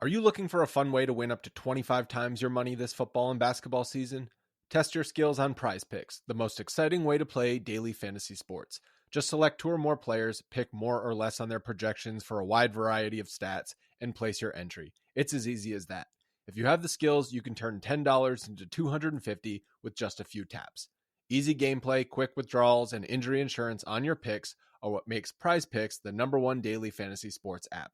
Are you looking for a fun way to win up to 25 times your money this football and basketball season? Test your skills on Prize Picks, the most exciting way to play daily fantasy sports. Just select 2 or more players, pick more or less on their projections for a wide variety of stats, and place your entry. It's as easy as that. If you have the skills, you can turn $10 into $250 with just a few taps. Easy gameplay, quick withdrawals, and injury insurance on your picks are what makes Prize Picks the #1 daily fantasy sports app.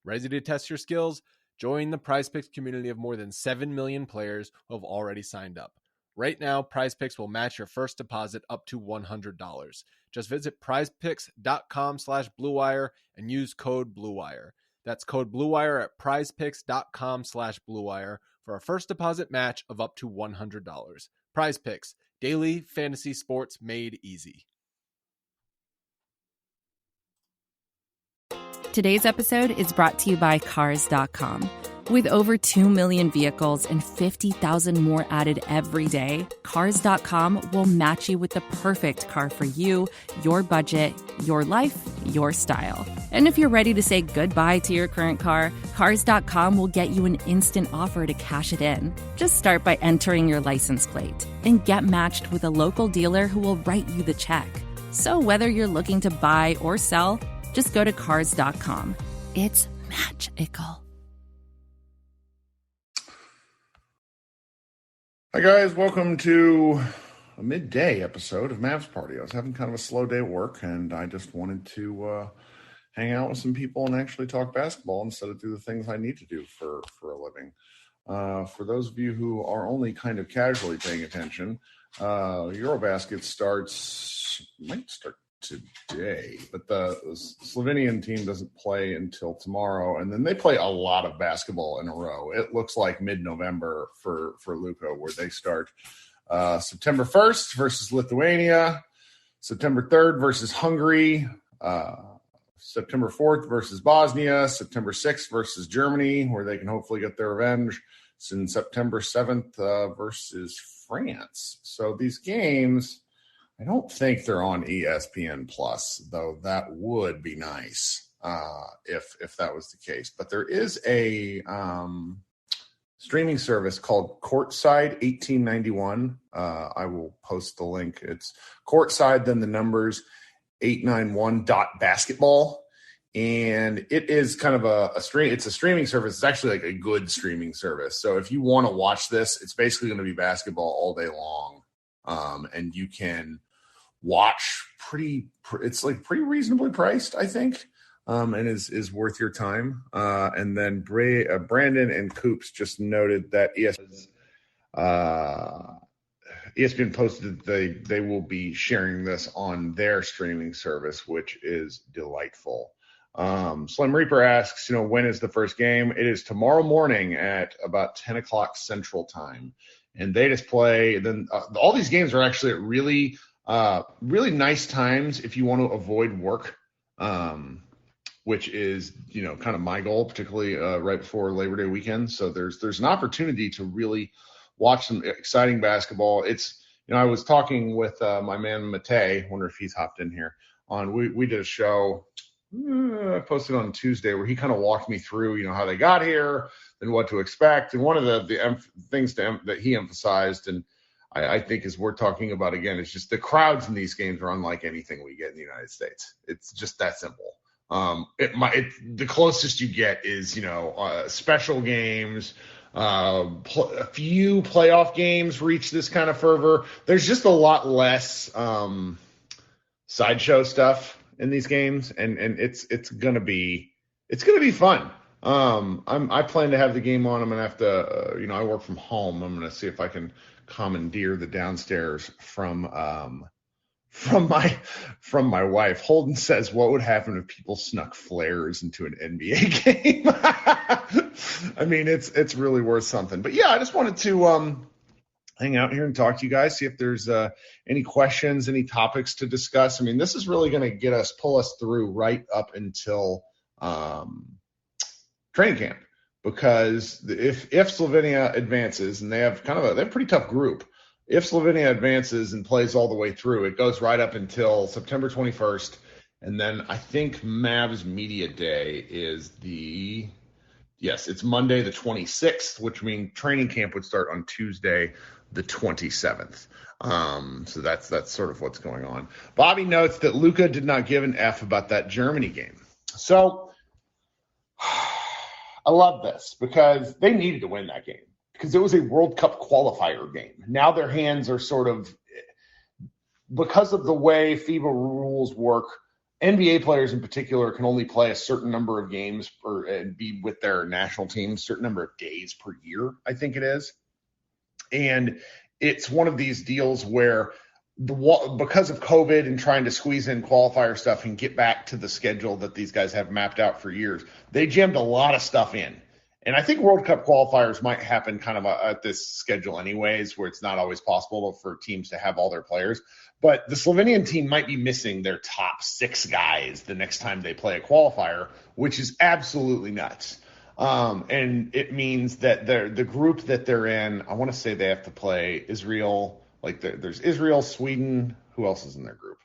Ready to test your skills? Join the Prize Picks community of more than 7 million players who have already signed up. Right now, Prize Picks will match your first deposit up to $100. Just visit prizepicks.com/bluewire and use code BLUEWIRE. That's code BLUEWIRE at prizepicks.com/bluewire for a first deposit match of up to $100. Prize Picks, daily fantasy sports made easy. Today's episode is brought to you by Cars.com. With over 2 million vehicles and 50,000 more added every day, Cars.com will match you with the perfect car for you, your budget, your life, your style. And if you're ready to say goodbye to your current car, Cars.com will get you an instant offer to cash it in. Just start by entering your license plate and get matched with a local dealer who will write you the check. So whether you're looking to buy or sell, just go to Cars.com. It's magical. Hi guys, welcome to a midday episode of Mavs Party. I was having kind of a slow day at work, and I just wanted to hang out with some people and actually talk basketball instead of do the things I need to do for a living. For those of you who are only kind of casually paying attention, EuroBasket might start today, but the Slovenian team doesn't play until tomorrow, and then they play a lot of basketball in a row. It looks like mid-November for Luka, where they start September 1st versus Lithuania, September 3rd versus Hungary, September 4th versus Bosnia, September 6th versus Germany, where they can hopefully get their revenge, and September 7th versus France. So these games, I don't think they're on ESPN Plus, though that would be nice if that was the case. But there is a streaming service called Courtside 1891. I will post the link. It's Courtside, then the numbers 891.basketball. And it is kind of a stream. It's a streaming service. It's actually like a good streaming service. So if you want to watch this, it's basically going to be basketball all day long. And you can watch it's like pretty reasonably priced, I think, and is worth your time. And then Brandon and Coops just noted that ESPN posted that they will be sharing this on their streaming service, which is delightful. Slim Reaper asks, when is the first game? It is tomorrow morning at about 10 o'clock Central Time. And they just play. Then all these games are actually at really nice times if you want to avoid work, which is kind of my goal, particularly right before Labor Day weekend. So there's an opportunity to really watch some exciting basketball. It's I was talking with my man Matei. Wonder if he's hopped in here. We did a show. I posted on Tuesday where he kind of walked me through how they got here and what to expect. And one of the things that he emphasized, and I think is worth talking about again, is just the crowds in these games are unlike anything we get in the United States. It's just that simple. The closest you get is special games. A few playoff games reach this kind of fervor. There's just a lot less sideshow stuff in these games, and it's gonna be fun. I plan to have the game on. I'm gonna have to, I work from home. I'm gonna see if I can commandeer the downstairs from my wife. Holden says, "What would happen if people snuck flares into an NBA game?" I mean, it's really worth something. But yeah, I just wanted to hang out here and talk to you guys, see if there's any questions, any topics to discuss. I mean, this is really going to pull us through right up until training camp, because if Slovenia advances, and they have a pretty tough group. If Slovenia advances and plays all the way through, it goes right up until September 21st, and then I think Mavs Media Day is the Yes, it's Monday the 26th, which means training camp would start on Tuesday the 27th. So that's sort of what's going on. Bobby notes that Luka did not give an F about that Germany game. So I love this because they needed to win that game because it was a World Cup qualifier game. Now their hands are sort of, because of the way FIBA rules work, NBA players in particular can only play a certain number of games and be with their national teams, certain number of days per year, I think it is. And it's one of these deals where because of COVID and trying to squeeze in qualifier stuff and get back to the schedule that these guys have mapped out for years, they jammed a lot of stuff in. And I think World Cup qualifiers might happen kind of at this schedule anyways, where it's not always possible for teams to have all their players. But the Slovenian team might be missing their top 6 guys the next time they play a qualifier, which is absolutely nuts. And it means that the group that they're in, I want to say they have to play Israel. Like there's Israel, Sweden. Who else is in their group?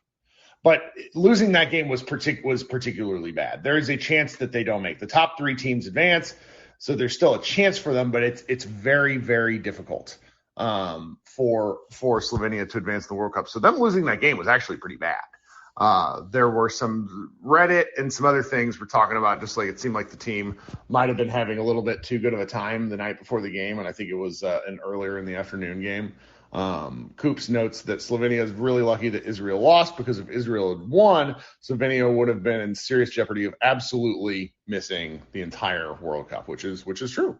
But losing that game was particularly bad. There is a chance that they don't make the top 3 teams advance. So there's still a chance for them, but it's very, very difficult for Slovenia to advance the World Cup. So them losing that game was actually pretty bad. There were some Reddit and some other things we're talking about, just like it seemed like the team might have been having a little bit too good of a time the night before the game, and I think it was an earlier in the afternoon game. Coops notes that Slovenia is really lucky that Israel lost, because if Israel had won, Slovenia would have been in serious jeopardy of absolutely missing the entire World Cup, which is true.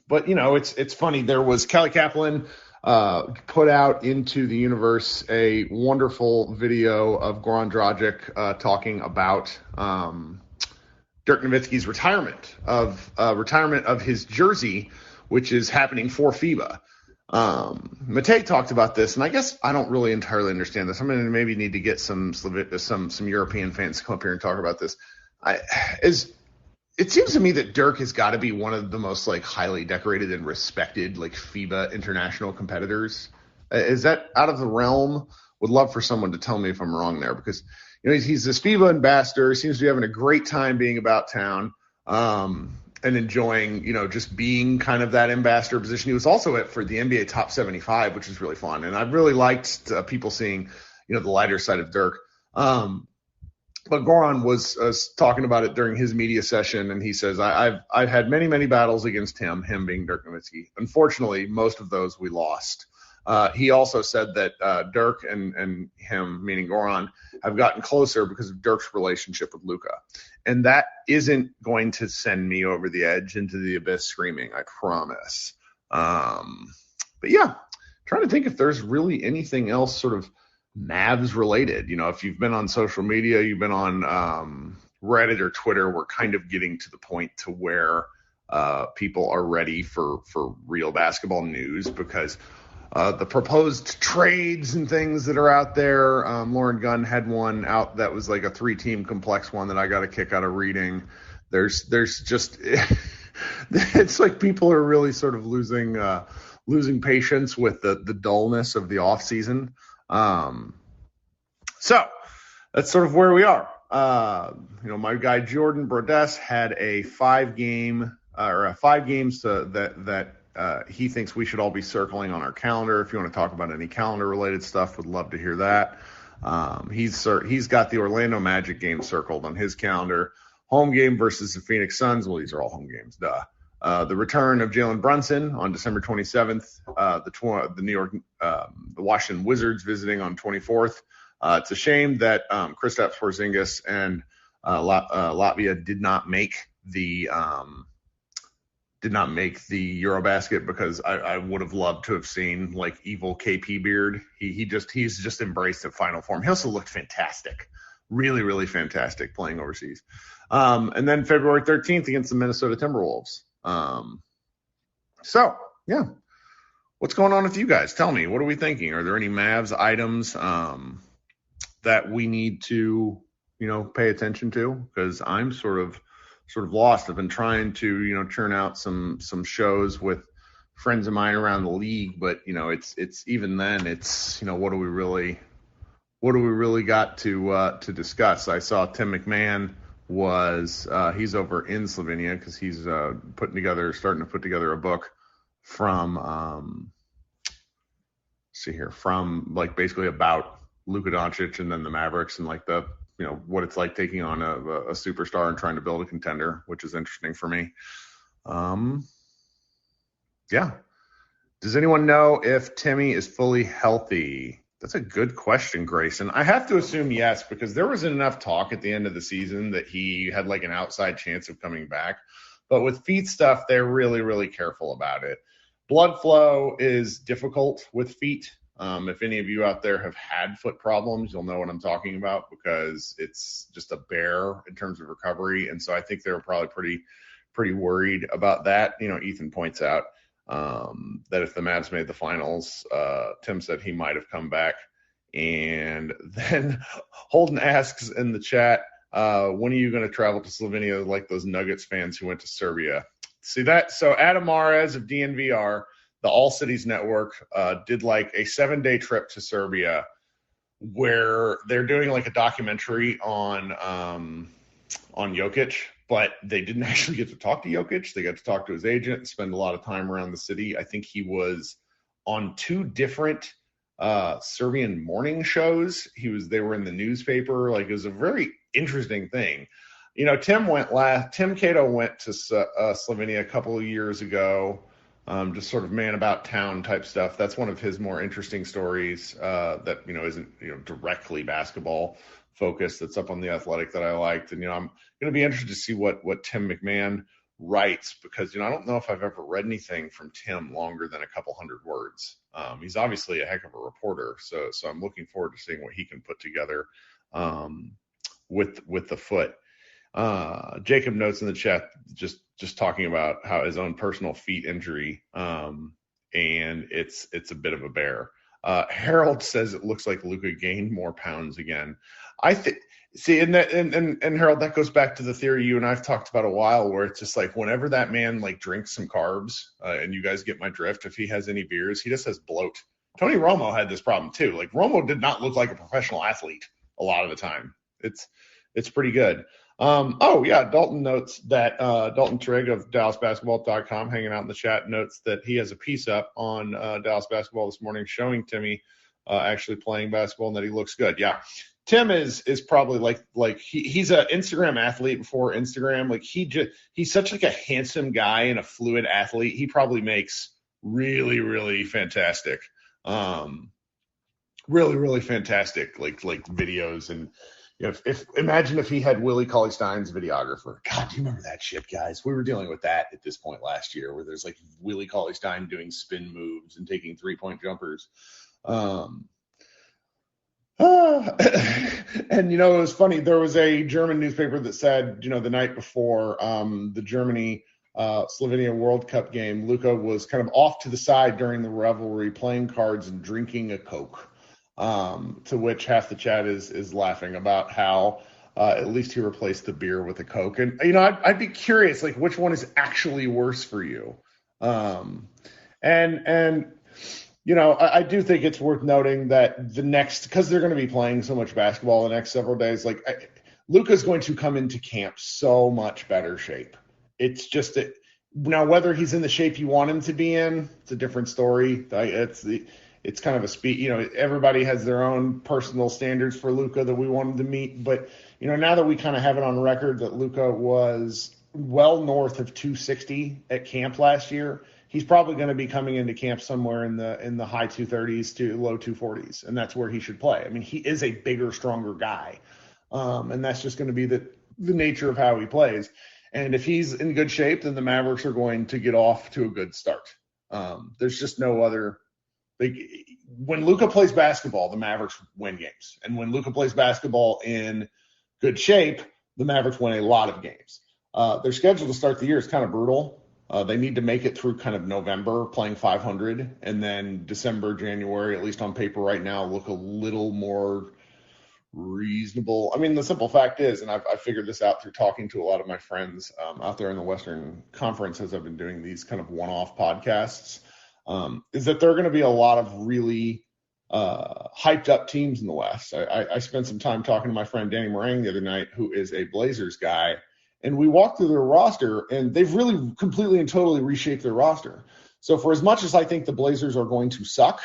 But it's funny. There was Kelly Kaplan put out into the universe a wonderful video of Goran Dragic talking about Dirk Nowitzki's retirement of his jersey, which is happening for FIBA. Matej talked about this, and I guess I don't really entirely understand this. I'm going to maybe need to get some European fans to come up here and talk about this. It seems to me that Dirk has got to be one of the most highly decorated and respected FIBA international competitors. Is that out of the realm? Would love for someone to tell me if I'm wrong there, because he's this FIBA ambassador. He seems to be having a great time being about town. And enjoying, just being kind of that ambassador position. He was also for the NBA Top 75, which is really fun. And I've really liked people seeing, the lighter side of Dirk. But Goran was talking about it during his media session, and he says, I've had many, many battles against him being Dirk Nowitzki. Unfortunately, most of those we lost. He also said that Dirk and him, meaning Goran, have gotten closer because of Dirk's relationship with Luka. And that isn't going to send me over the edge into the abyss screaming, I promise. But yeah, trying to think if there's really anything else sort of Mavs related. If you've been on social media, you've been on Reddit or Twitter, we're kind of getting to the point to where people are ready for real basketball news, because the proposed trades and things that are out there. Lauren Gunn had one out that was like a 3-team complex one that I got a kick out of reading. There's just it's like people are really sort of losing patience with the dullness of the off season. So that's sort of where we are. My guy Jordan Brodess had a 5 games that he thinks we should all be circling on our calendar. If you want to talk about any calendar related stuff, would love to hear that. He's got the Orlando Magic game circled on his calendar. Home game versus the Phoenix Suns. Well, these are all home games. The return of Jalen Brunson on December 27th. The Washington Wizards visiting on 24th. It's a shame that Kristaps Porzingis and Latvia did not make the EuroBasket, because I would have loved to have seen evil KP Beard. He's just embraced the final form. He also looked fantastic, really, really fantastic playing overseas. And then February 13th against the Minnesota Timberwolves. So yeah, what's going on with you guys? Tell me, what are we thinking? Are there any Mavs items that we need to pay attention to? Because I'm sort of lost. I've been trying to, churn out some shows with friends of mine around the league, but it's even then it's, what do we really got to discuss? I saw Tim McMahon was he's over in Slovenia because he's starting to put together a book from from like basically about Luka Doncic and then the Mavericks and like the what it's like taking on a superstar and trying to build a contender, which is interesting for me. Yeah. Does anyone know if Timmy is fully healthy? That's a good question, Grayson. I have to assume yes, because there wasn't enough talk at the end of the season that he had like an outside chance of coming back. But with feet stuff, they're really, really careful about it. Blood flow is difficult with feet. If any of you out there have had foot problems, you'll know what I'm talking about because it's just a bear in terms of recovery. And so I think they're probably pretty worried about that. Ethan points out that if the Mavs made the finals, Tim said he might have come back. And then Holden asks in the chat, when are you going to travel to Slovenia like those Nuggets fans who went to Serbia? See that? So Adam Mares of DNVR, the All Cities Network, did like a 7-day trip to Serbia where they're doing like a documentary on Jokic, but they didn't actually get to talk to Jokic. They got to talk to his agent and spend a lot of time around the city. I think he was on 2 different Serbian morning shows. They were in the newspaper. Like, it was a very interesting thing. Tim Cato went to Slovenia a couple of years ago, just sort of man about town type stuff. That's one of his more interesting stories that, isn't, directly basketball focused. That's up on The Athletic that I liked. And, I'm going to be interested to see what Tim McMahon writes because, I don't know if I've ever read anything from Tim longer than a couple hundred words. He's obviously a heck of a reporter. So I'm looking forward to seeing what he can put together with the foot. Jacob notes in the chat just talking about how his own personal feet injury, and it's a bit of a bear. Harold says it looks like Luka gained more pounds again. I think and Harold, that goes back to the theory you and I've talked about a while, where it's just like whenever that man like drinks some carbs, and you guys get my drift, if he has any beers, he just has bloat. Tony Romo had this problem too. Like Romo did not look like a professional athlete a lot of the time. It's pretty good. Dalton notes that Dalton Trigg of DallasBasketball.com, hanging out in the chat, notes that he has a piece up on Dallas Basketball this morning showing Timmy actually playing basketball and that he looks good. Yeah, Tim is probably like he's an Instagram athlete before Instagram. Like he's such like a handsome guy and a fluid athlete. He probably makes really, really fantastic, really, really fantastic like videos and. Imagine if he had Willie Cauley-Stein's videographer. God, do you remember that shit, guys? We were dealing with that at this point last year, where there's like Willie Cauley-Stein doing spin moves and taking 3-point jumpers. And it was funny. There was a German newspaper that said, the night before the Germany Slovenia World Cup game, Luka was kind of off to the side during the revelry, playing cards and drinking a Coke. To which half the chat is laughing about how at least he replaced the beer with a Coke. And, I'd be curious, like, which one is actually worse for you? I do think it's worth noting that because they're going to be playing so much basketball the next several days, Luka's going to come into camp so much better shape. It's just that now whether he's in the shape you want him to be in, it's a different story. It's kind of a speed, everybody has their own personal standards for Luka that we want him to meet. But, now that we kind of have it on record that Luka was well north of 260 at camp last year, he's probably going to be coming into camp somewhere in the high 230s to low 240s. And that's where he should play. I mean, he is a bigger, stronger guy. And that's just going to be the nature of how he plays. And if he's in good shape, then the Mavericks are going to get off to a good start. There's just no other. When Luka plays basketball, the Mavericks win games. And when Luka plays basketball in good shape, the Mavericks win a lot of games. Their schedule to start the year is kind of brutal. They need to make it through kind of November playing 500, and then December, January, at least on paper right now, look a little more reasonable. I mean, the simple fact is, and I figured this out through talking to a lot of my friends out there in the Western Conference as I've been doing these kind of one-off podcasts, is that there are going to be a lot of really hyped up teams in the West. I spent some time talking to my friend Danny Morang the other night, who is a Blazers guy, and we walked through their roster, and they've really completely and totally reshaped their roster. So for as much as I think the Blazers are going to suck,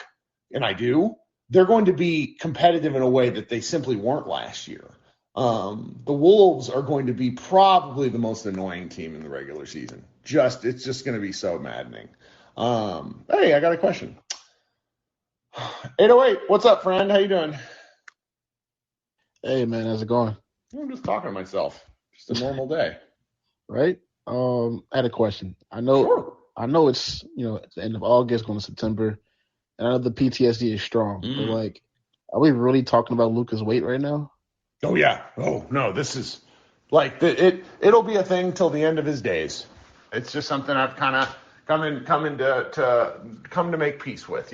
and I do, they're going to be competitive in a way that they simply weren't last year. The Wolves are going to be probably the most annoying team in the regular season. It's just going to be so maddening. Hey, I got a question. 808, what's up, friend? How you doing? Hey, man, how's it going? I'm just talking to myself. Just a normal day. Right? I had a question. I know it's, at the end of August, going to September, and I know the PTSD is strong, but, are we really talking about Luka's weight right now? Oh, yeah. Oh, no, this is, it'll be a thing till the end of his days. It's just something I've kind of come to make peace with,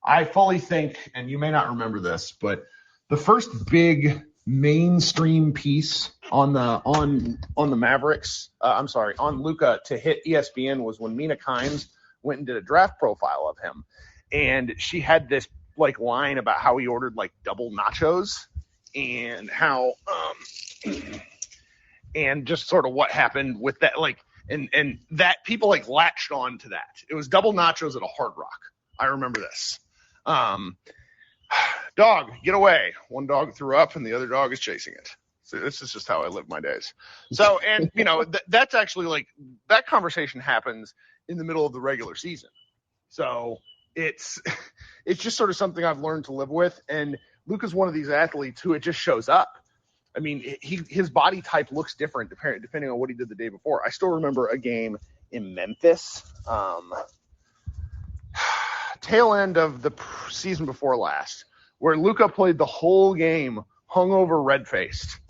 I fully think, and you may not remember this, but the first big mainstream piece on the Mavericks, on Luka to hit ESPN was when Mina Kimes went and did a draft profile of him, and she had this line about how he ordered double nachos and how and just sort of what happened with that, and that people latched on to that. It was double nachos at a Hard Rock. I remember this. Dog, get away. One dog threw up and the other dog is chasing it. So this is just how I live my days. So, and that's actually that conversation happens in the middle of the regular season. So it's just sort of something I've learned to live with. And Luka's one of these athletes who it just shows up. I mean, his body type looks different depending on what he did the day before. I still remember a game in Memphis, tail end of the season before last, where Luka played the whole game hungover, red-faced.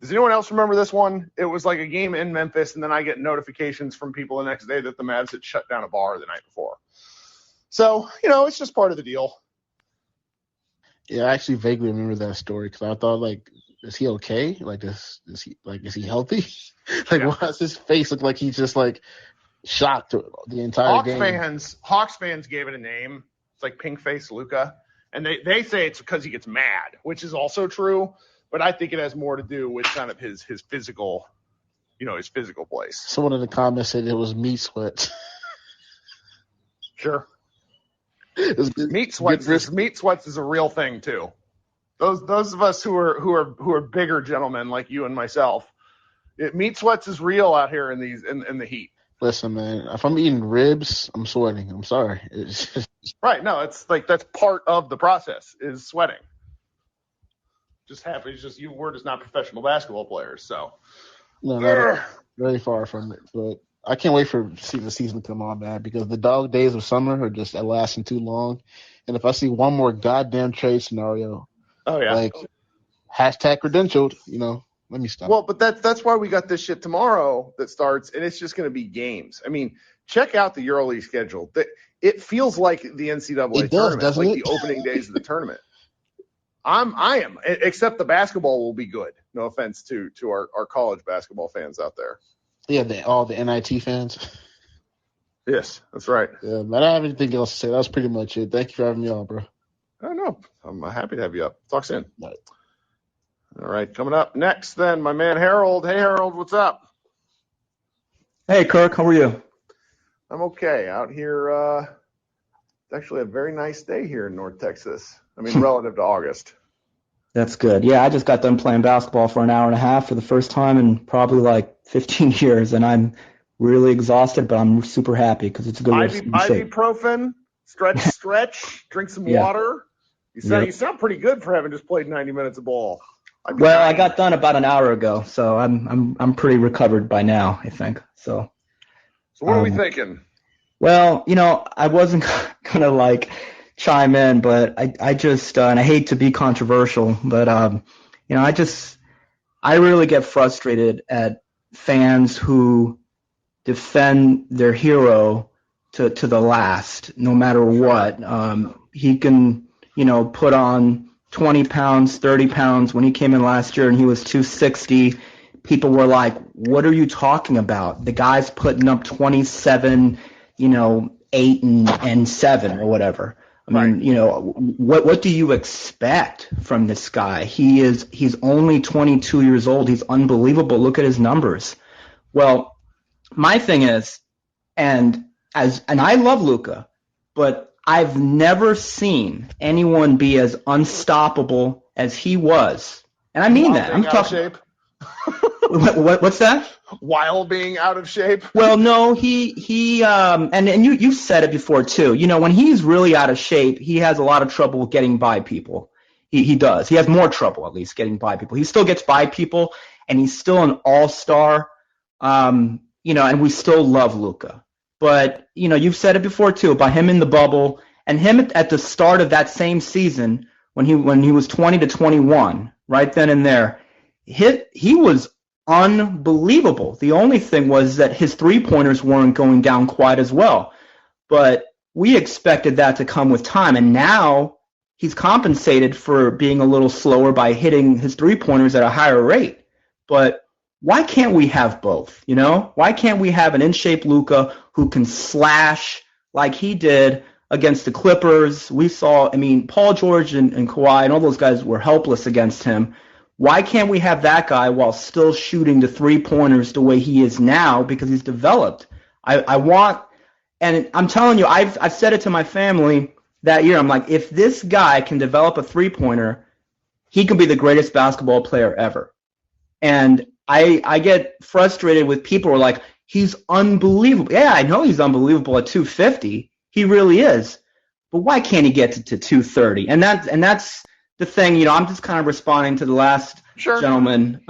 Does anyone else remember this one? It was a game in Memphis, and then I get notifications from people the next day that the Mavs had shut down a bar the night before. So, it's just part of the deal. Yeah, I actually vaguely remember that story because I thought, is he okay? Is he healthy? Why does his face look like he's just shocked the entire game? Hawks fans gave it a name. It's pink face Luka. And they say it's because he gets mad, which is also true. But I think it has more to do with kind of his physical, his physical place. Someone in the comments said it was meat sweats. Sure. Meat sweats is a real thing too. Those of us who are bigger gentlemen like you and myself, meat sweats is real out here in the heat. Listen, man, if I'm eating ribs, I'm sweating. I'm sorry. Right. No, it's that's part of the process is sweating. Just happens. We're just not professional basketball players. So, no, not very far from it. But I can't wait for the season to come on, man, because the dog days of summer are just lasting too long. And if I see one more goddamn trade scenario, hashtag credentialed, let me stop. Well, but that's why we got this shit tomorrow that starts, and it's just going to be games. I mean, check out the EuroLeague schedule. It feels like the NCAA tournament, doesn't it? The opening days of the tournament. I am, except the basketball will be good. No offense to our college basketball fans out there. Yeah, all the NIT fans. Yes, that's right. Yeah, man, I don't have anything else to say. That's pretty much it. Thank you for having me on, bro. I know. I'm happy to have you up. Talk soon. Right. All right, coming up next then, my man Harold. Hey, Harold, what's up? Hey, Kirk, how are you? I'm okay. Out here, it's actually a very nice day here in North Texas. I mean, relative to August. That's good. Yeah, I just got done playing basketball for an hour and a half for the first time in probably 15 years, and I'm really exhausted, but I'm super happy because it's a good way to shape. Ibuprofen, stretch, drink some water. You sound pretty good for having just played 90 minutes of ball. Well, I got done about an hour ago, so I'm pretty recovered by now, I think. So what are we thinking? Well, I wasn't gonna chime in, but I just and I hate to be controversial, but I really get frustrated at fans who defend their hero to the last, no matter what. He can, put on 20 pounds, 30 pounds. When he came in last year and he was 260, people were like, what are you talking about? The guy's putting up 27, 8 and 7 or whatever. I mean, what do you expect from this guy? He's only 22 years old. He's unbelievable. Look at his numbers. Well, my thing is, and I love Luka, but I've never seen anyone be as unstoppable as he was. And I mean that. I'm talking shape. What's that? While being out of shape. Well, no, and you said it before too. When he's really out of shape, he has a lot of trouble getting by people. He does. He has more trouble, at least, getting by people. He still gets by people, and he's still an all-star. And we still love Luka. But you've said it before too about him in the bubble and him at the start of that same season when he was 20 to 21, right then and there. He was unbelievable. The only thing was that his three-pointers weren't going down quite as well. But we expected that to come with time, and now he's compensated for being a little slower by hitting his three-pointers at a higher rate. But why can't we have both, Why can't we have an in-shape Luka who can slash like he did against the Clippers? We saw, Paul George and Kawhi and all those guys were helpless against him. Why can't we have that guy while still shooting the three-pointers the way he is now because he's developed? I want, and I'm telling you, I've said it to my family that year. I'm like, if this guy can develop a three-pointer, he can be the greatest basketball player ever. And I get frustrated with people who are like, he's unbelievable. Yeah, I know he's unbelievable at 250. He really is. But why can't he get to 230? And that's the thing, I'm just kind of responding to the last gentleman.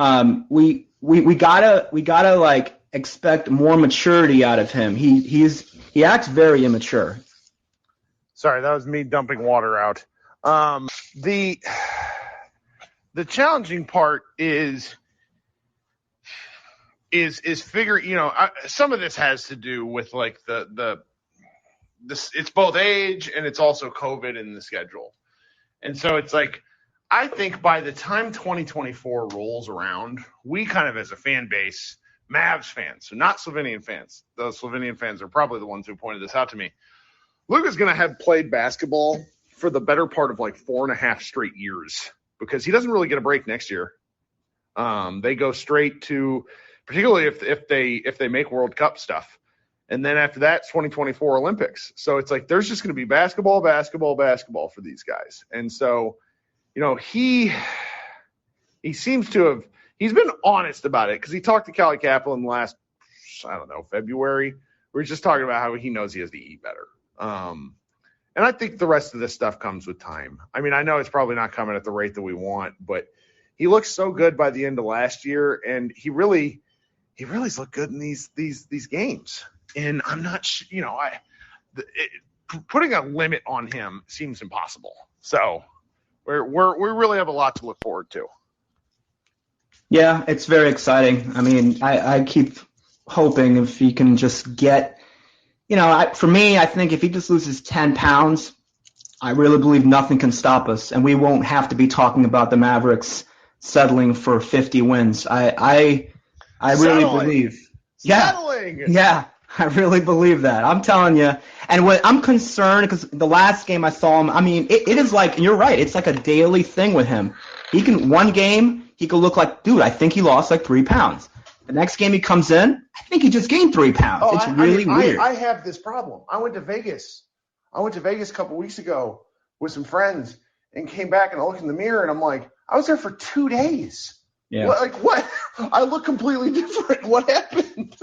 We gotta like expect more maturity out of him. He acts very immature. Sorry, that was me dumping water out. The challenging part is figuring. Some of this has to do with like this. It's both age and it's also COVID in the schedule. And so it's like, I think by the time 2024 rolls around, we kind of as a fan base, Mavs fans, so not Slovenian fans. Those Slovenian fans are probably the ones who pointed this out to me. Luka's going to have played basketball for the better part of like 4.5 straight years because he doesn't really get a break next year. They go straight to, particularly if they make World Cup stuff. And then after that, it's 2024 Olympics. So it's like there's just going to be basketball for these guys. And so, he seems to have – he's been honest about it because he talked to Callie Kaplan last, February. We were just talking about how he knows he has to eat better. And I think the rest of this stuff comes with time. I know it's probably not coming at the rate that we want, but he looked so good by the end of last year, and he really's looked good in these games. And I'm not, putting a limit on him seems impossible. So we really have a lot to look forward to. Yeah, it's very exciting. I keep hoping if he can just get, for me, I think if he just loses 10 pounds, I really believe nothing can stop us, and we won't have to be talking about the Mavericks settling for 50 wins. I really believe. Settling. Yeah. I really believe that. I'm telling you. And what I'm concerned, because the last game I saw him, it is like, you're right, it's like a daily thing with him. One game, he could look like, dude, I think he lost like 3 pounds. The next game he comes in, I think he just gained 3 pounds. It's really weird. I have this problem. I went to Vegas a couple weeks ago with some friends and came back and I looked in the mirror and I'm like, I was there for 2 days. Yeah. What? I look completely different. What happened?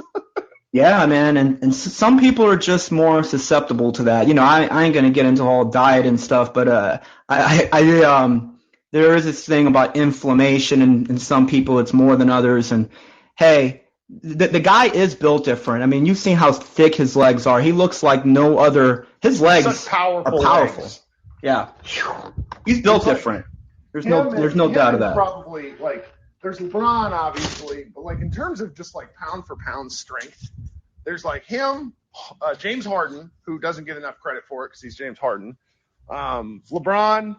Yeah, man, and some people are just more susceptible to that. I ain't gonna get into all diet and stuff, but there is this thing about inflammation, and some people it's more than others. And hey, the guy is built different. You've seen how thick his legs are. He looks like no other. His legs are powerful. Legs. Yeah, he's built different. There's no doubt of that. Probably like. There's LeBron, obviously, but like in terms of just like pound for pound strength, there's like him, James Harden, who doesn't get enough credit for it because he's James Harden, LeBron,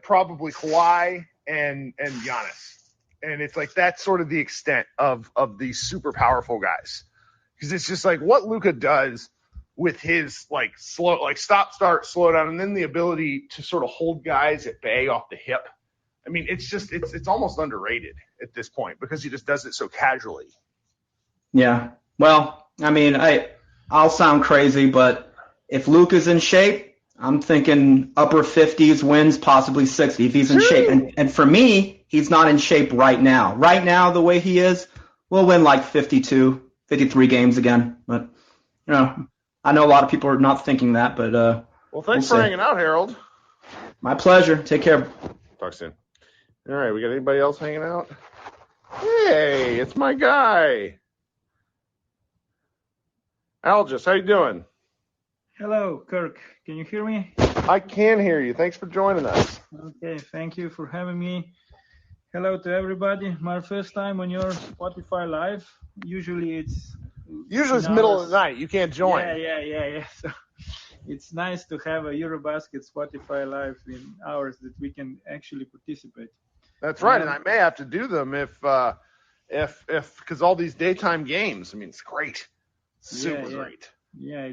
probably Kawhi, and Giannis. And it's like that's sort of the extent of these super powerful guys. Because it's just like what Luka does with his like stop, start, slow down, and then the ability to sort of hold guys at bay off the hip. I mean, it's almost underrated at this point because he just does it so casually. Yeah. Well, I mean, I'll sound crazy, but if Luke is in shape, I'm thinking upper 50s wins, possibly 60 if he's in shape. And for me, he's not in shape right now. Right now, the way he is, we'll win like 52, 53 games again. But, you know, I know a lot of people are not thinking that, but well, thanks for hanging out, Harold. My pleasure. Take care. Talk soon. All right, we got anybody else hanging out? Hey, it's my guy. Algis, how you doing? Hello, Kirk. Can you hear me? I can hear you. Thanks for joining us. Okay, thank you for having me. Hello to everybody. My first time on your Spotify live. Usually it's middle of the night. You can't join. Yeah. So it's nice to have a EuroBasket Spotify live in hours that we can actually participate. That's right, and I may have to do them if because all these daytime games. I mean, it's great. Super great. Yeah,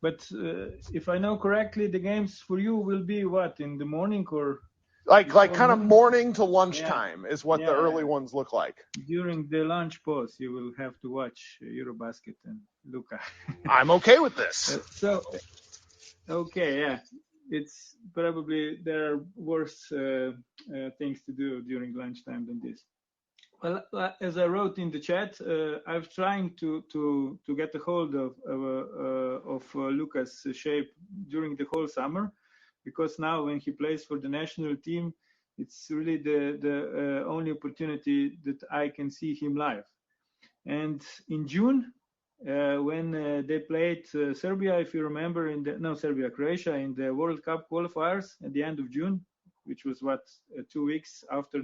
but if I know correctly, the games for you will be what, in the morning or? Like kind of morning to lunchtime is what the early ones look like. During the lunch pause, you will have to watch EuroBasket and Luka. I'm okay with this. It's probably there are worse things to do during lunchtime than this. Well, as I wrote in the chat, I'm trying to get a hold of Luka's shape during the whole summer, because now when he plays for the national team, it's really the only opportunity that I can see him live. And in June, when they played Serbia, if you remember, Croatia in the World Cup qualifiers at the end of June, which was 2 weeks after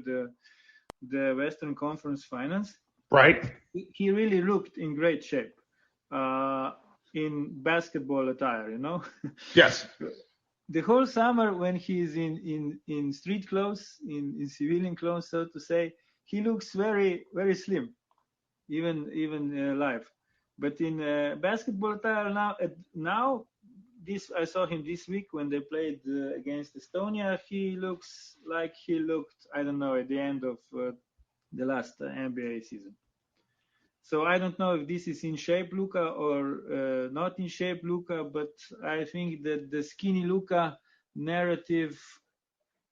the Western Conference Finals. Right. He really looked in great shape in basketball attire, you know. Yes. The whole summer when he's in street clothes, in civilian clothes, so to say, he looks very, very slim, even live. But in basketball attire now, I saw him this week when they played against Estonia. He looks like he looked, I don't know, at the end of the last NBA season. So I don't know if this is in shape Luka or not in shape Luka, but I think that the skinny Luka narrative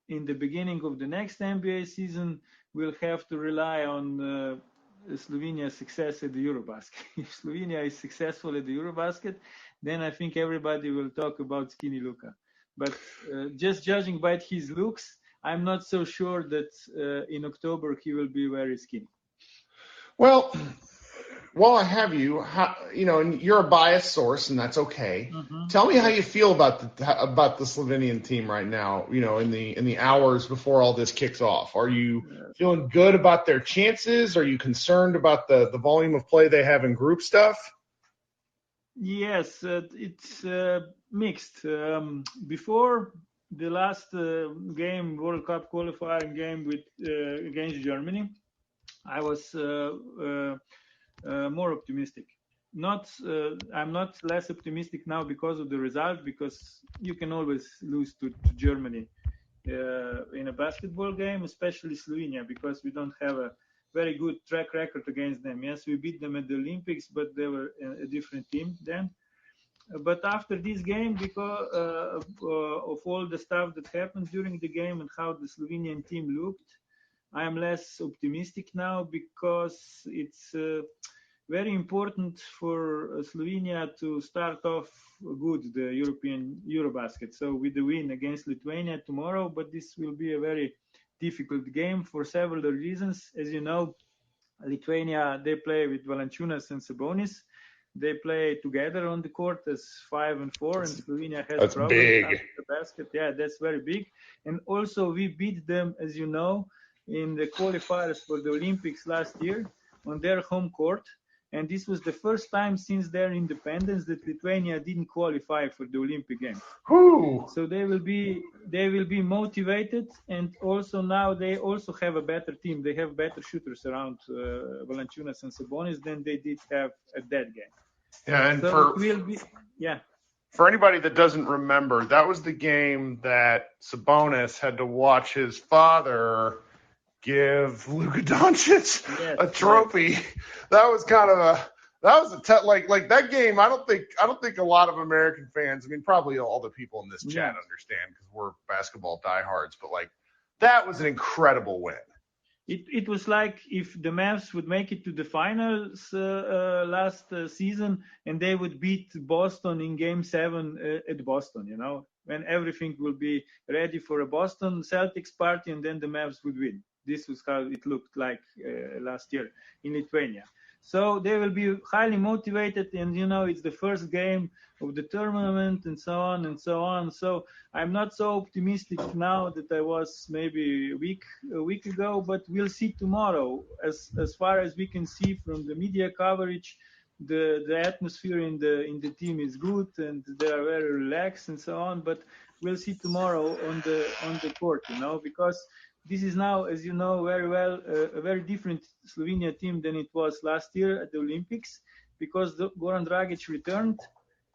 in the beginning of the next NBA season will have to rely on Slovenia's success at the EuroBasket. If Slovenia is successful at the EuroBasket, then I think everybody will talk about skinny Luka. But just judging by his looks, I'm not so sure that in October he will be very skinny. Well, while I have you, and you're a biased source, and that's okay. Mm-hmm. Tell me how you feel about the Slovenian team right now. In the hours before all this kicks off, are you feeling good about their chances? Are you concerned about the volume of play they have in group stuff? Yes, it's mixed. Before the last game, World Cup qualifying game against Germany, I was more optimistic. I'm not less optimistic now because of the result, because you can always lose to Germany in a basketball game, especially Slovenia, because we don't have a very good track record against them. Yes, we beat them at the Olympics, but they were a different team then. But after this game, because of all the stuff that happened during the game and how the Slovenian team looked, I am less optimistic now, because it's very important for Slovenia to start off good, the European EuroBasket. So with the win against Lithuania tomorrow, but this will be a very difficult game for several reasons. As you know, Lithuania, they play with Valanciunas and Sabonis. They play together on the court as 5 and 4, and Slovenia has problems after the basket. Yeah, that's very big. And also we beat them, as you know, in the qualifiers for the Olympics last year on their home court. And this was the first time since their independence that Lithuania didn't qualify for the Olympic Games. Ooh. So they will be motivated, and also now they also have a better team. They have better shooters around Valanciunas and Sabonis than they did have at that game. Yeah, and So it will be, for anybody that doesn't remember, that was the game that Sabonis had to watch his father give Luka Doncic a trophy. Yes. That was kind of like that game. I don't think a lot of American fans, I mean, probably all the people in this chat understand because we're basketball diehards, but like that was an incredible win. It was like if the Mavs would make it to the finals last season and they would beat Boston in Game 7 at Boston, when everything will be ready for a Boston Celtics party and then the Mavs would win. This was how it looked like last year in Lithuania. So they will be highly motivated, and it's the first game of the tournament, and so on and so on. So I'm not so optimistic now that I was maybe a week ago, but we'll see tomorrow. As far as we can see from the media coverage, the atmosphere in the team is good, and they are very relaxed and so on. But we'll see tomorrow on the court, because this is now, as you know very well, a very different Slovenia team than it was last year at the Olympics, because Goran Dragic returned,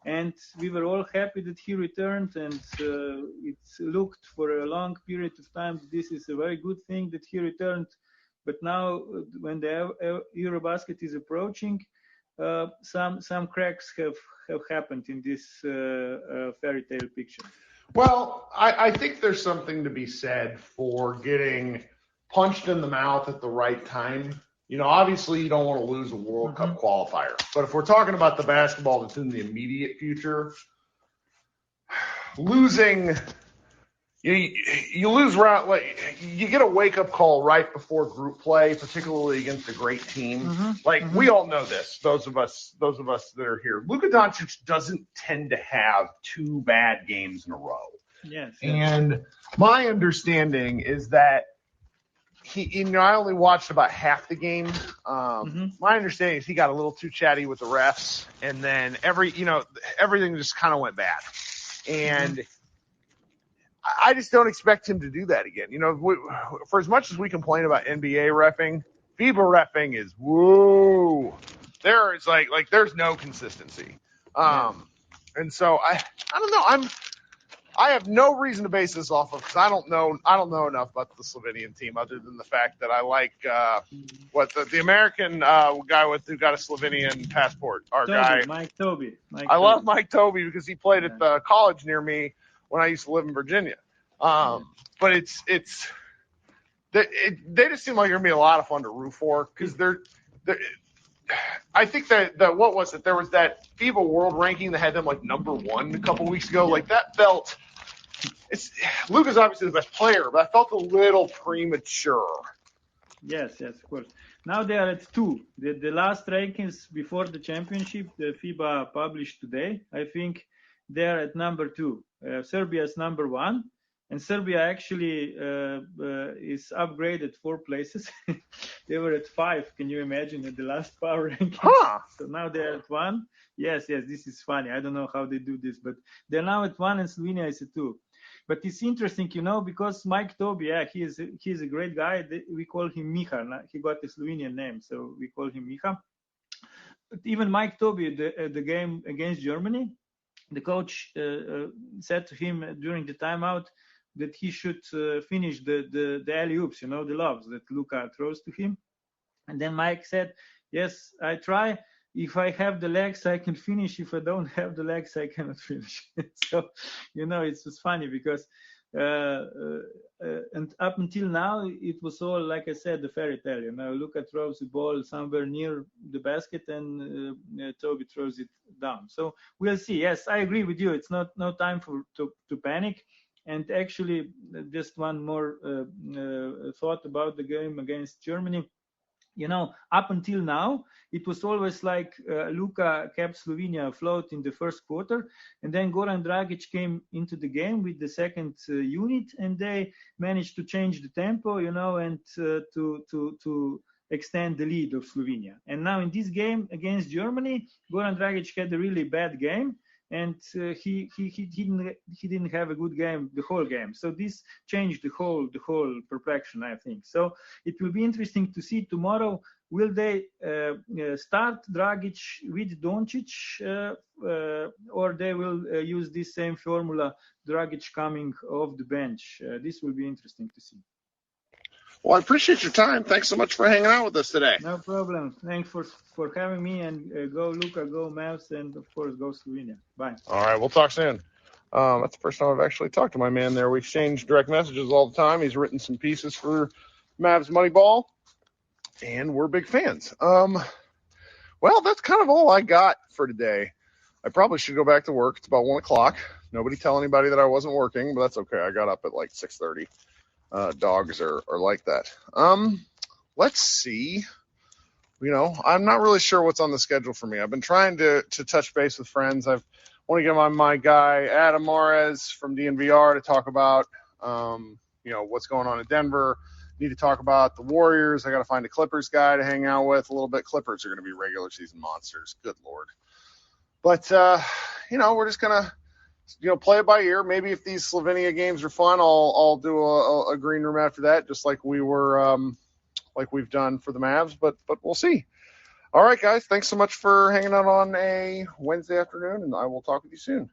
and we were all happy that he returned, and it looked for a long period of time that this is a very good thing that he returned. But now, when the EuroBasket is approaching, some cracks have happened in this fairy tale picture. Well, I think there's something to be said for getting punched in the mouth at the right time. Obviously you don't want to lose a World Cup qualifier. But if we're talking about the basketball that's in the immediate future, losing you lose round, like you get a wake-up call right before group play, particularly against a great team. We all know this, those of us that are here. Luka Doncic doesn't tend to have two bad games in a row. Yes. And my understanding is that I only watched about half the game. My understanding is he got a little too chatty with the refs, and then everything just kind of went bad. And I just don't expect him to do that again. For as much as we complain about NBA reffing, FIBA reffing is woo. There is like there's no consistency. And so I don't know. I have no reason to base this off of because I don't know enough about the Slovenian team other than the fact that I like the American guy who got a Slovenian passport. Mike Tobey. I love Mike Tobey because he played at the college near me when I used to live in Virginia. But they just seem like they're gonna be a lot of fun to root for because they're I think that what was it? There was that FIBA World Ranking that had them like number 1 a couple weeks ago. Like that felt. Luka's obviously the best player, but I felt a little premature. Yes, of course. Now they are at 2. The last rankings before the championship, the FIBA published today. I think they are at number 2. Serbia is number 1. And Serbia actually is upgraded 4 places. They were at 5. Can you imagine at the last power ranking? So now they're at 1. Yes, this is funny. I don't know how they do this, but they're now at 1 and Slovenia is at 2. But it's interesting, because Mike Tobey, he's a great guy. We call him Miha. He got a Slovenian name, so we call him Miha. But even Mike Tobey, the game against Germany, the coach said to him during the timeout that he should finish the alley-oops, the lobs that Luka throws to him. And then Mike said, yes, I try. If I have the legs, I can finish. If I don't have the legs, I cannot finish. So, it's just funny because and up until now, it was all, like I said, the fairy tale. Luka throws the ball somewhere near the basket and Toby throws it down. So we'll see. Yes, I agree with you. It's no time to panic. And actually, just one more thought about the game against Germany. Up until now, it was always like Luka kept Slovenia afloat in the first quarter, and then Goran Dragic came into the game with the second unit, and they managed to change the tempo, and to extend the lead of Slovenia. And now in this game against Germany, Goran Dragic had a really bad game. And he didn't have a good game the whole game. So this changed the whole perplexion, I think. So it will be interesting to see tomorrow will they start Dragic with Doncic, or they will use this same formula, Dragic coming off the bench? This will be interesting to see. Well, I appreciate your time. Thanks so much for hanging out with us today. No problem. Thanks for having me, and go Luka, go Mavs, and of course go Slovenia. Bye. All right, we'll talk soon. That's the first time I've actually talked to my man there. We exchange direct messages all the time. He's written some pieces for Mavs Moneyball, and we're big fans. Well, that's kind of all I got for today. I probably should go back to work. It's about 1 o'clock. Nobody tell anybody that I wasn't working, but that's okay. I got up at like 6:30. Dogs are like that. Let's see. I'm not really sure what's on the schedule for me. I've been trying to touch base with friends. I want to get on my guy Adam Mares from DNVR to talk about what's going on in Denver. Need to talk about the Warriors. I got to find a Clippers guy to hang out with a little bit. Clippers are going to be regular season monsters. Good Lord. But we're just gonna play it by ear. Maybe if these Slovenia games are fun, I'll do a green room after that, just like we were like we've done for the Mavs. But we'll see. All right, guys. Thanks so much for hanging out on a Wednesday afternoon, and I will talk with you soon.